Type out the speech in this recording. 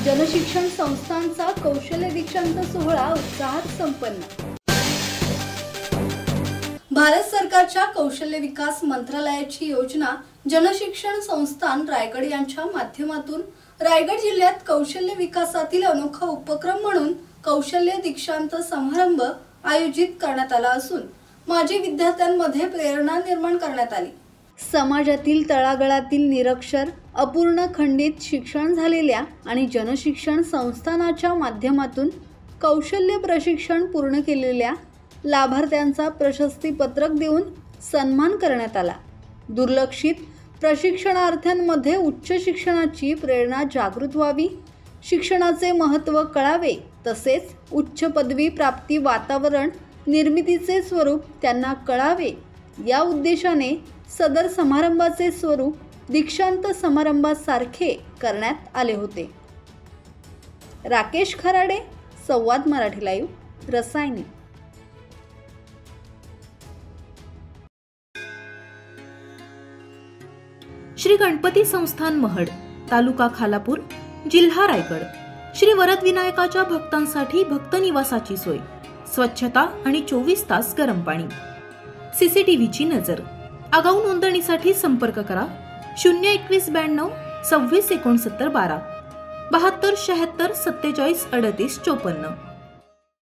जनशिक्षण संस्थांचा कौशल्य दीक्षांत सोहळा उत्साहात संपन्न। भारत सरकारच्या कौशल्य विकास मंत्रालयाची योजना जनशिक्षण संस्थान रायगड यांच्या माध्यमातून रायगड जिल्ह्यात कौशल्य विकासातील अनोखा उपक्रम म्हणून कौशल्य दीक्षांत समारंभ आयोजित करण्यात आला असून माजी विद्यार्थ्यांमध्ये प्रेरणा निर्माण करण्यात आली। समाजातील तळागाळातील निरक्षर, अपूर्ण खंडित शिक्षण झालेल्या आणि जनशिक्षण संस्थानाच्या माध्यमातून कौशल्य प्रशिक्षण पूर्ण केलेल्या लाभार्थ्यांचा प्रशस्ती पत्रक देऊन सन्मान करण्यात आला। दुर्लक्षित प्रशिक्षणार्थ्यांमध्ये उच्च शिक्षणाची प्रेरणा जागृत व्हावी, शिक्षणाचे महत्त्व कळावे, तसेच उच्च पदवी प्राप्ती वातावरण निर्मितीचे स्वरूप त्यांना कळावे या उद्देशाने सदर समारंभाचे स्वरूप दीक्षांत समारंभासारखे करण्यात आले होते। राकेश खराडे, संवाद मराठी लाईव्ह, रसायनी। श्री गणपती संस्थान महड, तालुका खालापूर, जिल्हा रायगड। श्री वरद विनायकाच्या भक्तांसाठी भक्त निवासाची सोय, स्वच्छता आणि 24 तास गरम पाणी, सीसीटीव्हीची नजर। आगाऊ नोंदणीसाठी संपर्क करा 02192 26 69 12 72 76 47 38 54।